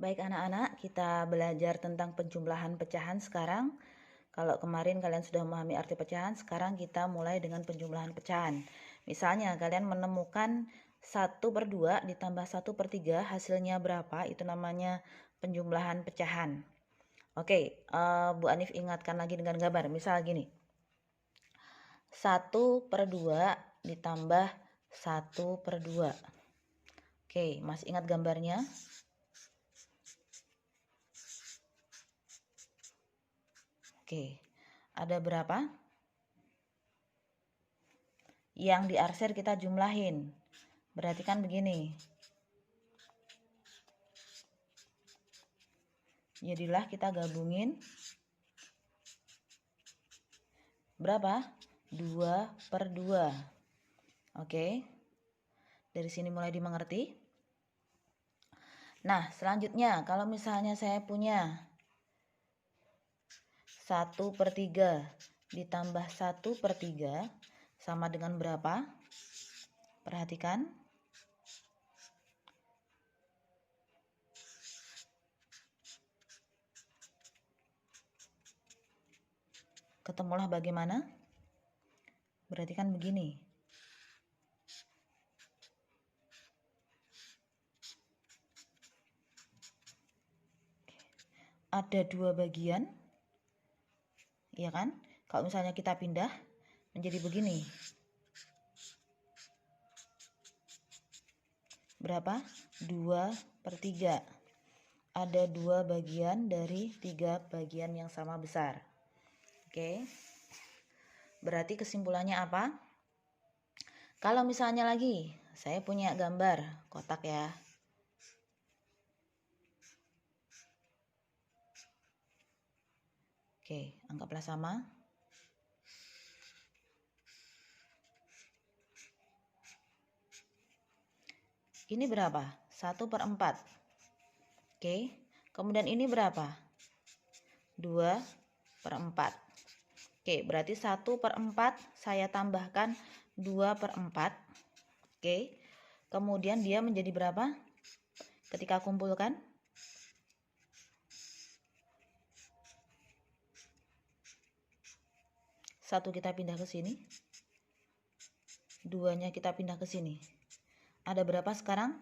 Baik anak-anak, kita belajar tentang penjumlahan pecahan sekarang. Kalau kemarin kalian sudah memahami arti pecahan, sekarang kita mulai dengan penjumlahan pecahan. Misalnya kalian menemukan 1/2 ditambah 1/3 hasilnya berapa, itu namanya penjumlahan pecahan. Oke, Bu Anif ingatkan lagi dengan gambar. Misal gini, 1/2 ditambah 1/2. Oke, masih ingat gambarnya? Oke, ada berapa? Yang diarsir kita jumlahin. Berarti kan begini. Jadilah kita gabungin. Berapa? 2/2. Oke. Dari sini mulai dimengerti. Nah, selanjutnya kalau misalnya saya punya 1/3 ditambah 1/3 sama dengan berapa? Perhatikan. Ketemulah bagaimana? Berarti kan begini. Ada 2 bagian. Iya kan? Kalau misalnya kita pindah menjadi begini. Berapa? 2/3. Ada 2 bagian dari 3 bagian yang sama besar. Oke. Berarti kesimpulannya apa? Kalau misalnya lagi, saya punya gambar kotak ya. Oke, anggaplah sama. Ini berapa? 1/4. Oke, kemudian ini berapa? 2/4. Oke, berarti 1/4 saya tambahkan 2/4. Oke, kemudian dia menjadi berapa? Ketika kumpulkan, 1 kita pindah ke sini, 2-nya kita pindah ke sini. Ada berapa sekarang?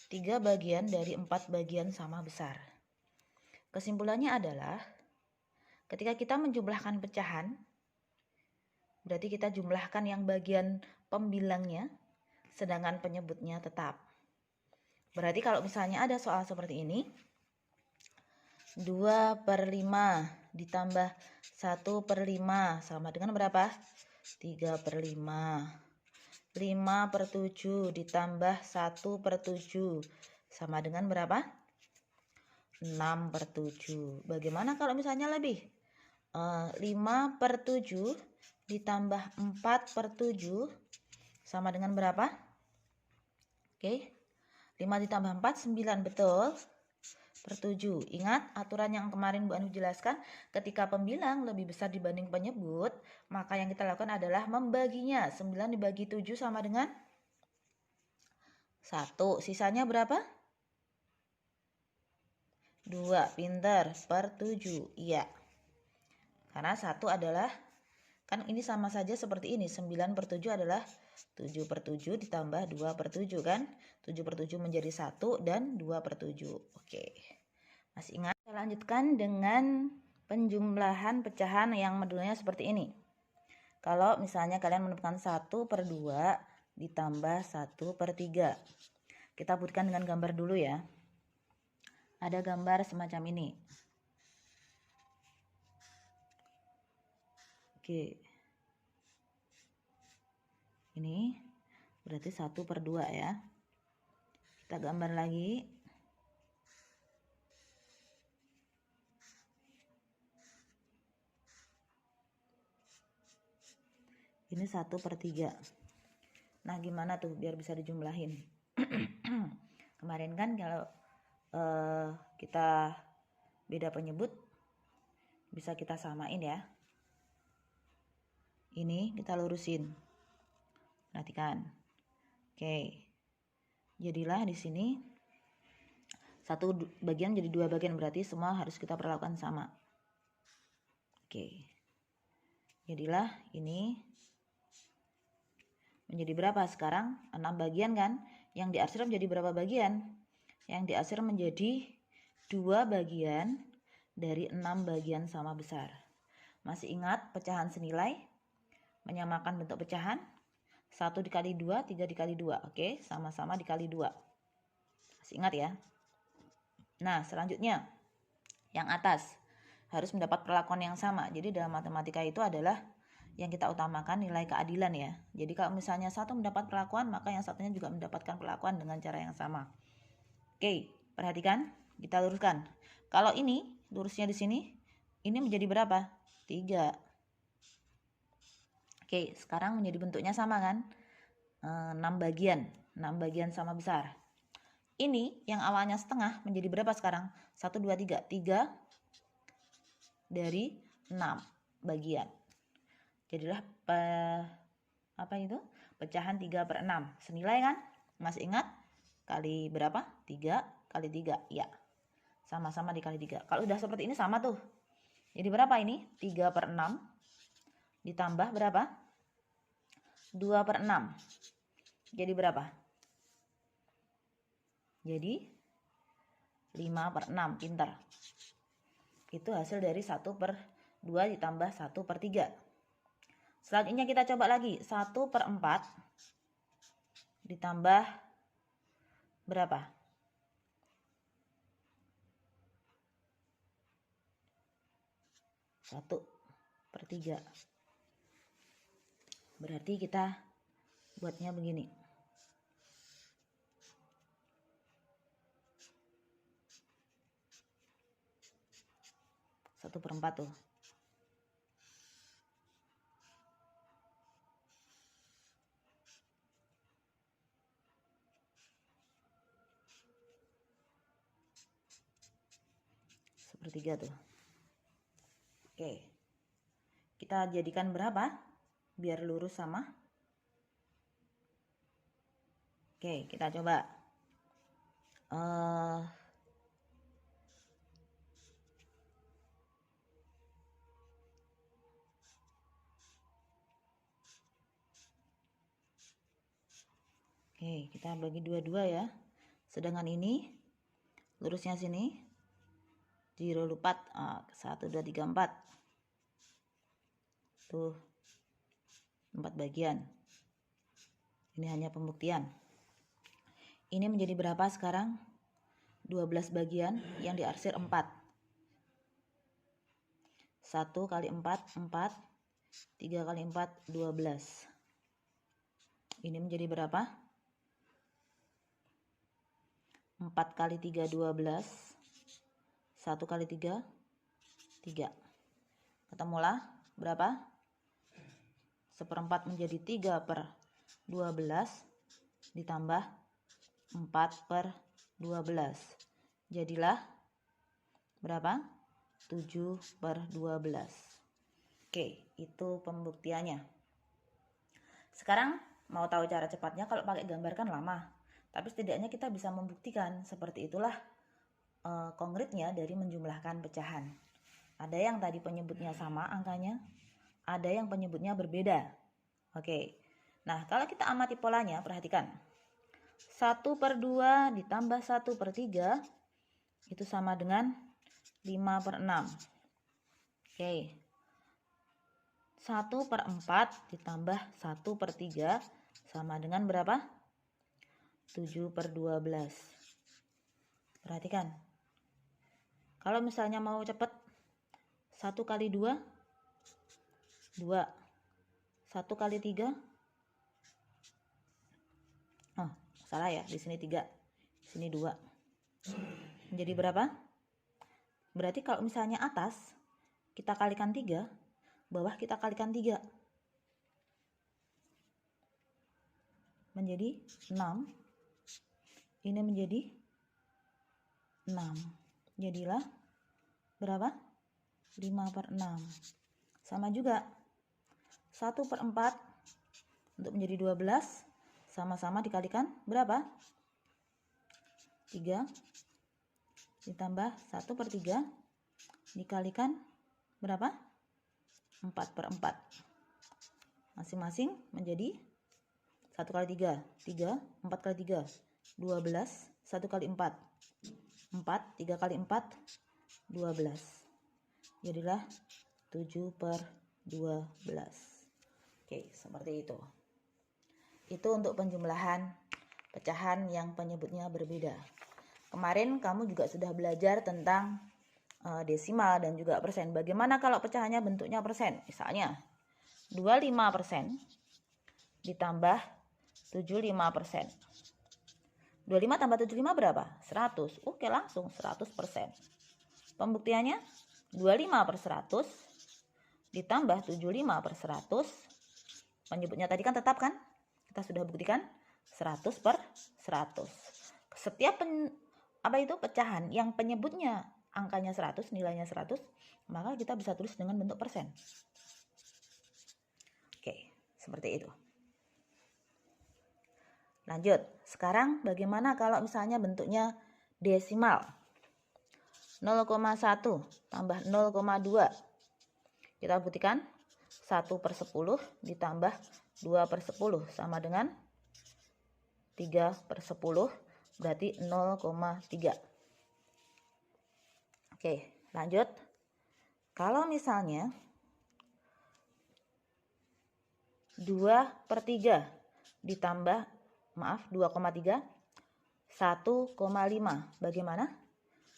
3 bagian dari 4 bagian sama besar. Kesimpulannya adalah ketika kita menjumlahkan pecahan, berarti kita jumlahkan yang bagian pembilangnya, sedangkan penyebutnya tetap. Berarti kalau misalnya ada soal seperti ini, 2/5 ditambah 1/5 sama dengan berapa? 3/5. 5/7 ditambah 1/7 sama dengan berapa? 6/7. Bagaimana kalau misalnya lebih? 5/7 ditambah 4/7 sama dengan berapa? Oke. 5 ditambah 4, 9, betul. Per 7. Ingat aturan yang kemarin Bu Anu jelaskan, ketika pembilang lebih besar dibanding penyebut, maka yang kita lakukan adalah membaginya. 9 dibagi 7 sama dengan 1. Sisanya berapa? 2. Pinter. Per 7. Iya. Karena 1 adalah, kan ini sama saja seperti ini. 9/7 adalah 7/7 ditambah 2/7 kan. 7/7 menjadi 1 dan 2/7. Oke. Masih ingat? Kita lanjutkan dengan penjumlahan pecahan yang modelnya seperti ini. Kalau misalnya kalian menemukan 1/2 ditambah 1/3. Kita buatkan dengan gambar dulu ya. Ada gambar semacam ini. Oke. Ini berarti 1/2 ya. Kita gambar lagi. Ini 1/3. Nah, gimana tuh biar bisa dijumlahin? Kemarin kan kalau kita beda penyebut, bisa kita samain ya. Ini kita lurusin. Perhatikan. Oke. Jadilah di sini Satu bagian jadi 2 bagian, berarti semua harus kita perlakukan sama. Oke. Jadilah ini menjadi berapa sekarang? 6 bagian kan? Yang diarsir menjadi berapa bagian? Yang diarsir menjadi 2 bagian dari 6 bagian sama besar. Masih ingat pecahan senilai? Menyamakan bentuk pecahan? 1 dikali 2, 3 dikali 2. Oke, sama-sama dikali 2. Masih ingat ya? Nah, selanjutnya yang atas harus mendapat perlakuan yang sama. Jadi dalam matematika itu adalah yang kita utamakan nilai keadilan ya. Jadi kalau misalnya satu mendapat perlakuan, maka yang satunya juga mendapatkan perlakuan dengan cara yang sama. Oke, perhatikan, kita luruskan. Kalau ini lurusnya di sini, ini menjadi berapa? 3. Oke, sekarang menjadi bentuknya sama kan? 6 bagian, 6 bagian sama besar. Ini yang awalnya setengah menjadi berapa sekarang? 1, 2, 3. 3 dari 6 bagian. Jadilah pecahan 3/6. Senilai kan? Masih ingat? Kali berapa? 3 kali 3. Ya, sama-sama dikali 3. Kalau udah seperti ini sama tuh. Jadi berapa ini? 3/6 ditambah berapa? 2/6. Jadi berapa? Jadi 5/6. Pintar. Itu hasil dari 1/2 ditambah 1/3. Selanjutnya kita coba lagi. 1/4 ditambah berapa? 1/3. Berarti kita buatnya begini. Satu per 4 tuh. Sepertiga tuh. Oke. Kita jadikan berapa? Biar lurus sama. Oke, kita coba. Oke, kita bagi dua-dua ya. Sedangkan ini lurusnya sini 0 lupat 1 2 3 4. Tuh 4 bagian. Ini hanya pembuktian. Ini menjadi berapa sekarang? 12 bagian yang diarsir 4. 1 kali 4 4. 3 kali 4 12. Ini menjadi berapa? 4 kali 3 12. 1 kali 3 3. Ketemulah berapa? 1/4 menjadi 3/12 ditambah 4/12. Jadilah berapa? 7/12. Oke, itu pembuktiannya. Sekarang mau tahu cara cepatnya? Kalau pakai gambar kan lama. Tapi setidaknya kita bisa membuktikan. Seperti itulah konkretnya dari menjumlahkan pecahan. Ada yang tadi penyebutnya sama angkanya, ada yang penyebutnya berbeda. Oke. Nah, kalau kita amati polanya, perhatikan. 1/2 ditambah 1/3 itu sama dengan 5/6. Oke. 1/4 ditambah 1/3 sama dengan berapa? 7/12. Perhatikan. Kalau misalnya mau cepat, 1 kali 2, 2. 1 kali 3. Oh, salah ya. Di sini 3. Di sini 2. Menjadi berapa? Berarti kalau misalnya atas, kita kalikan 3. Bawah kita kalikan 3. Menjadi 6. Ini menjadi 6. Jadilah berapa? 5/6. Sama juga. 1/4 untuk menjadi 12. Sama-sama dikalikan berapa? 3. ditambah 1/3 dikalikan berapa? 4/4. Masing-masing menjadi 1 kali 3, 3, 4 kali 3, 12, 1 kali 4, 4, 3 kali 4, 12. Jadilah 7/12. Oke, seperti itu. Itu untuk penjumlahan pecahan yang penyebutnya berbeda. Kemarin kamu juga sudah belajar tentang desimal dan juga persen. Bagaimana kalau pecahannya bentuknya persen? Misalnya 25% ditambah 75%. 25 tambah 75 berapa? 100. Oke, langsung 100%. Pembuktiannya 25/100 ditambah 75/100. Penyebutnya tadi kan tetap kan? Kita sudah buktikan 100/100. Setiap pecahan yang penyebutnya angkanya 100, nilainya 100, maka kita bisa tulis dengan bentuk persen. Oke, seperti itu. Lanjut. Sekarang bagaimana kalau misalnya bentuknya desimal? 0,1 tambah 0,2. Kita buktikan 1/10 ditambah 2/10 sama dengan 3/10, berarti 0,3. Oke, lanjut. Kalau misalnya 2/3 ditambah 2,3 1,5. Bagaimana?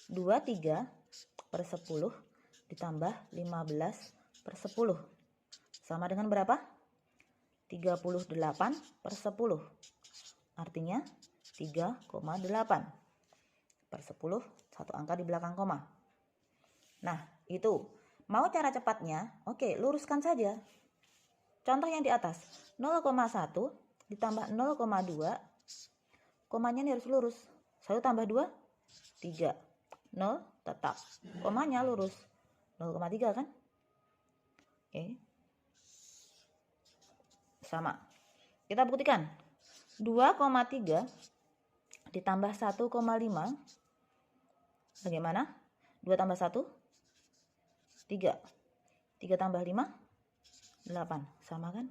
23/10 ditambah 15/10 sama dengan berapa? 38/10. Artinya 3,8/10, satu angka di belakang koma. Nah, itu. Mau cara cepatnya? Oke, luruskan saja. Contoh yang di atas, 0,1 ditambah 0,2, komanya ini harus lurus. 1 tambah 2, 3. 0 tetap. Komanya lurus. 0,3 kan? Oke. Sama. Kita buktikan. 2,3 ditambah 1,5. Bagaimana? 2 tambah 1, 3. 3 tambah 5, 8. Sama kan?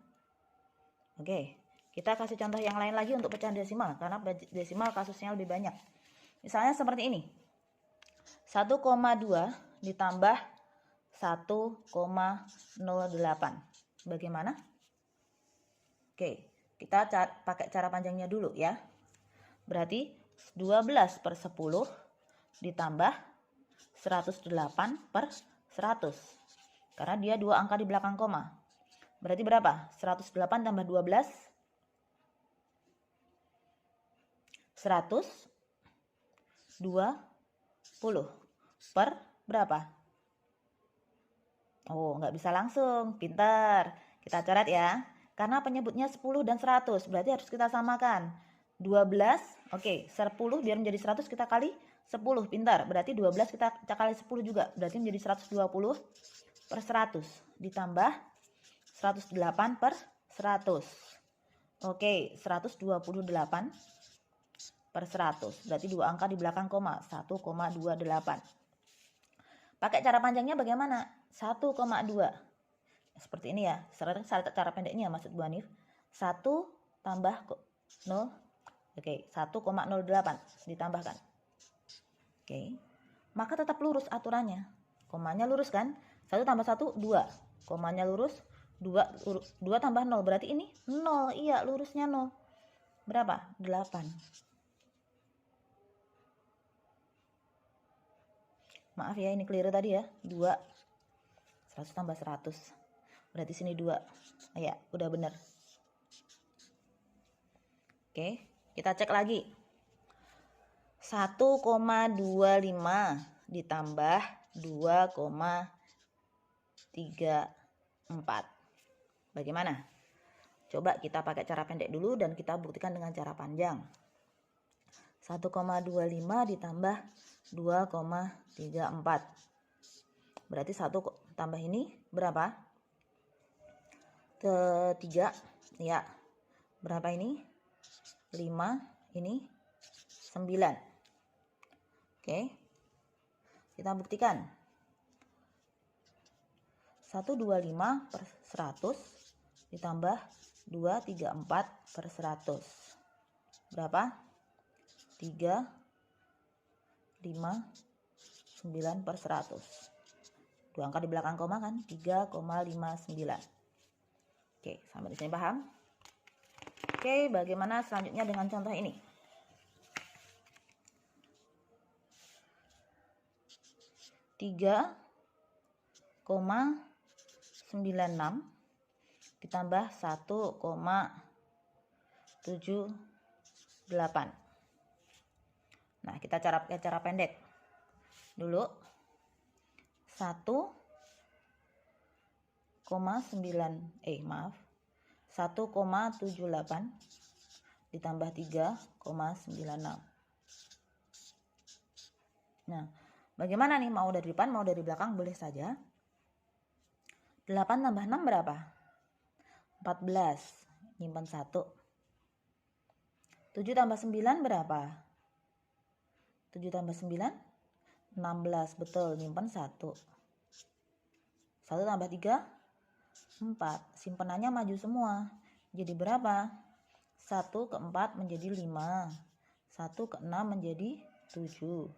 Oke. Kita kasih contoh yang lain lagi untuk pecahan desimal, karena desimal kasusnya lebih banyak. Misalnya seperti ini. 1,2 ditambah 1,08. Bagaimana? Oke, kita pakai cara panjangnya dulu ya. Berarti 12/10 ditambah 108/100. Karena dia dua angka di belakang koma. Berarti berapa? 108 tambah 12. 120 per berapa? Oh, nggak bisa langsung. Pintar. Kita coret ya. Karena penyebutnya 10 dan 100. Berarti harus kita samakan. 12. Oke, 10 biar menjadi 100 kita kali 10. Pintar. Berarti 12 kita kali 10 juga. Berarti menjadi 120/100. Ditambah 108/100. Oke, 128/100. Berarti dua angka di belakang koma, 1,28. Pakai cara panjangnya bagaimana? 1,2. Seperti ini ya. Cara pendeknya maksud Bu Hanif. 1 tambah 0. Oke, 1,08 ditambahkan. Oke. Maka tetap lurus aturannya. Komanya lurus kan? 1 tambah 1, 2. Komanya lurus. 2 tambah 0. Berarti ini 0. Iya, lurusnya 0. Berapa? 8. Maaf ya, ini keliru tadi ya. 2. 100 tambah 100. Berarti sini 2. Ya, udah benar. Oke, kita cek lagi. 1,25 ditambah 2,34. Bagaimana? Coba kita pakai cara pendek dulu dan kita buktikan dengan cara panjang. 1,25 ditambah 2,34. Berarti 1 tambah ini berapa? 3. Ya. Berapa ini? 5. Ini 9. Oke. Kita buktikan. 125 per 100 ditambah 234 per 100. Berapa? 3, 5, 9 per 100. Dua angka di belakang koma kan? 3,59. Oke, sampai di sini paham? Oke, bagaimana selanjutnya dengan contoh ini? 3,96 ditambah 1,78. Nah, kita pakai cara pendek dulu. 1,78 ditambah 3,96. Nah, bagaimana nih, mau dari depan mau dari belakang boleh saja. 8 tambah 6 berapa? 14, nyimpan 1. 7 tambah 9 berapa? 7 tambah 9 16, betul, nyimpan 1. 1 tambah 3 4, simpenannya maju semua. Jadi berapa? 1 ke 4 menjadi 5, 1 ke 6 menjadi 7.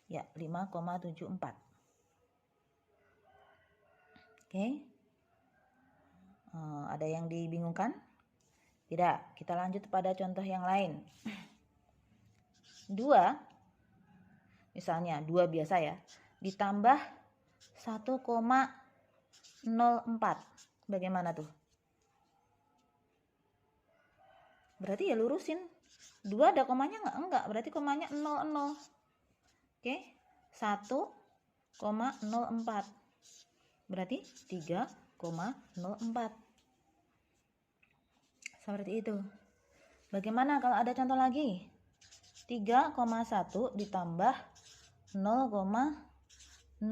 Ya, 5,74. Oke. Ada yang dibingungkan? Tidak, kita lanjut pada contoh yang lain. 2, misalnya 2 biasa ya, ditambah 1,04. Bagaimana tuh? Berarti ya lurusin. 2 ada komanya nggak? Enggak, berarti komanya 00. Oke, 1,04. Berarti 3,04. Seperti itu. Bagaimana kalau ada contoh lagi? 3,1 ditambah 0,025.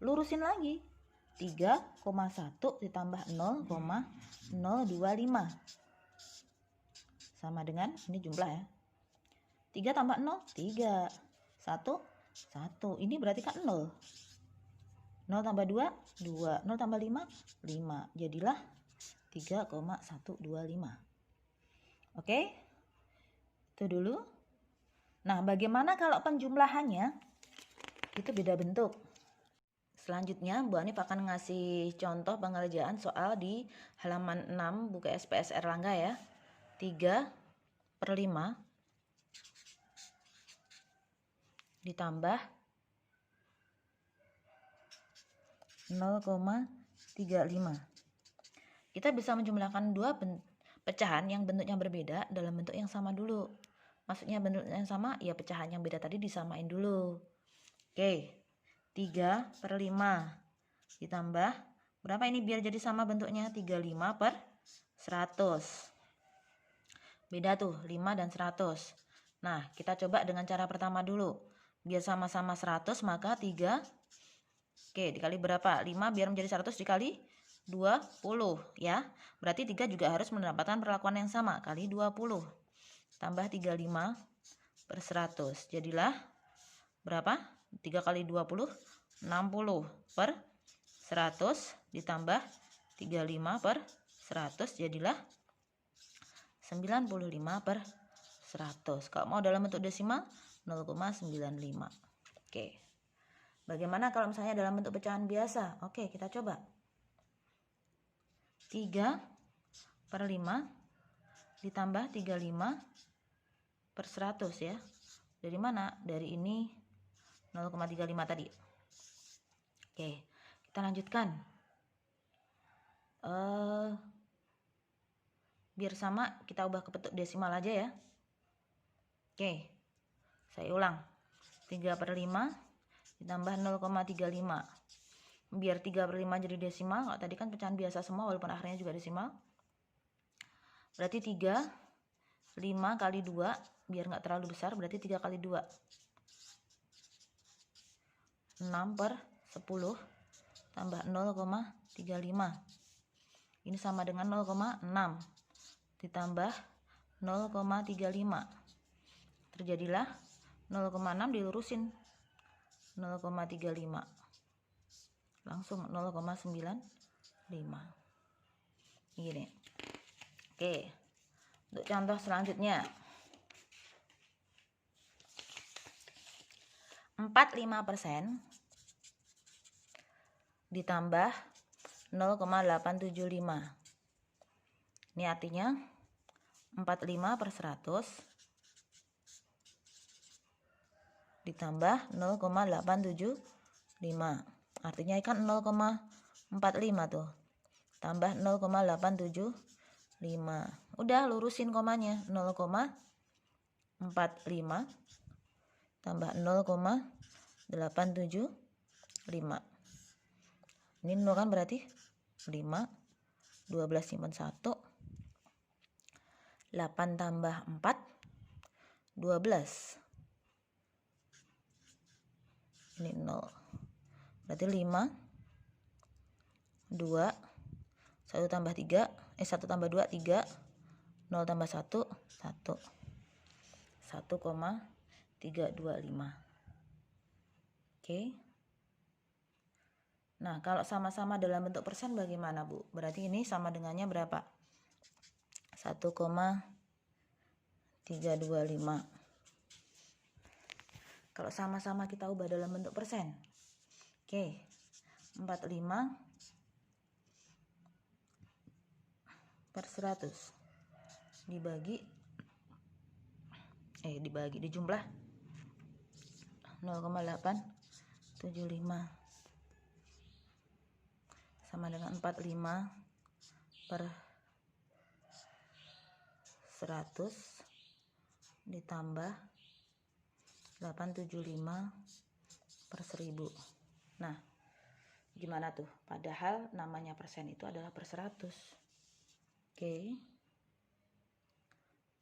Lurusin lagi. 3,1 ditambah 0,025. Sama dengan ini jumlah ya. 3 tambah 0, 3. 1, 1. Ini berarti kan 0. 0 tambah 2, 2. 0 tambah 5, 5. Jadilah 3,125. Oke? Itu dulu. Nah, bagaimana kalau penjumlahannya? Itu beda bentuk. Selanjutnya, Bu Hanif akan ngasih contoh pengerjaan soal di halaman 6 buku SPS Erlangga ya. 3/5 ditambah 0,35. Kita bisa menjumlahkan dua pecahan yang bentuknya berbeda dalam bentuk yang sama dulu. Maksudnya bentuknya yang sama, ya pecahan yang beda tadi disamain dulu. Oke, 3/5 ditambah berapa ini biar jadi sama bentuknya? 35/100. Beda tuh, 5 dan 100. Nah, kita coba dengan cara pertama dulu. Biar sama-sama 100, maka 3. Oke, dikali berapa? 5 biar menjadi 100 dikali 20 ya. Berarti 3 juga harus mendapatkan perlakuan yang sama, kali 20. Tambah 35/100. Jadilah berapa? 3 kali 20, 60/100 ditambah 35/100 jadilah 95/100. Kalau mau dalam bentuk desimal 0,95. Oke. Bagaimana kalau misalnya dalam bentuk pecahan biasa? Oke, kita coba. 3/5 ditambah 35/100 ya. Dari mana? Dari ini 0,35 tadi. Oke, kita lanjutkan. Biar sama, kita ubah ke bentuk desimal aja ya. Oke, saya ulang. 3/5 ditambah 0,35. Biar 3/5 jadi desimal, kalau tadi kan pecahan biasa semua walaupun akhirnya juga desimal. Berarti 5 kali 2, biar nggak terlalu besar, berarti 3 kali 2. 6/10 tambah 0,35. Ini sama dengan 0,6 ditambah 0,35. Terjadilah 0,6 dilurusin 0,35 langsung 0,95 gini. Oke, untuk contoh selanjutnya 45% ditambah 0,875. Ini artinya 45 per 100 ditambah 0,875. Artinya kan 0,45 tuh. Tambah 0,875. Udah lurusin komanya. 0,45 tambah 0,875. Ini 0 kan berarti 5, 12 simpan 1, 8 tambah 4, 12. Ini 0. Berarti 5, 2, 1 tambah 3, 1 tambah 2, 3, 0 tambah 1, 1. 1,325. Oke. Nah, kalau sama-sama dalam bentuk persen bagaimana, Bu? Berarti ini sama dengannya berapa? 1,325. Kalau sama-sama kita ubah dalam bentuk persen. Oke. 45 per 100 dibagi dijumlah 0,875 sama dengan 45 per 100 ditambah 875 per 1000. Nah, gimana tuh? Padahal namanya persen itu adalah per 100. Oke.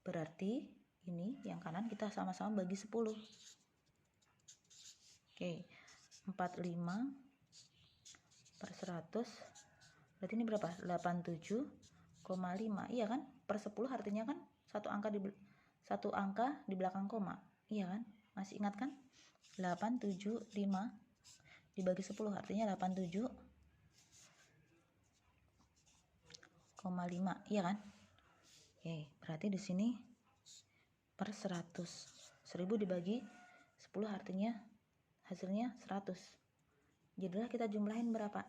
Berarti ini yang kanan kita sama-sama bagi 10. Oke. 45 per 100 berarti ini berapa? 87,5. Iya kan? Per 10 artinya kan satu angka di belakang koma. Iya kan? Masih ingat kan? 875 dibagi 10 artinya 87,5. Iya kan? Oke, berarti di sini per 100. 1000 dibagi 10 artinya hasilnya 100. Jadilah kita jumlahin berapa?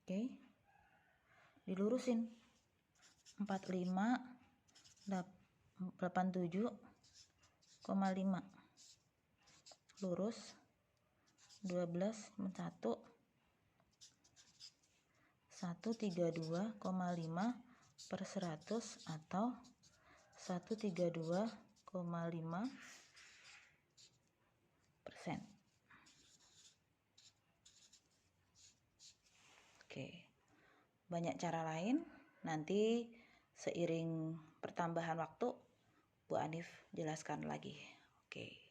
Oke. Dilurusin. 45 87,5. Lurus 12 1 132,5 per 100 atau 132,5%. Oke, banyak cara lain. Nanti seiring pertambahan waktu Bu Anif jelaskan lagi. Oke.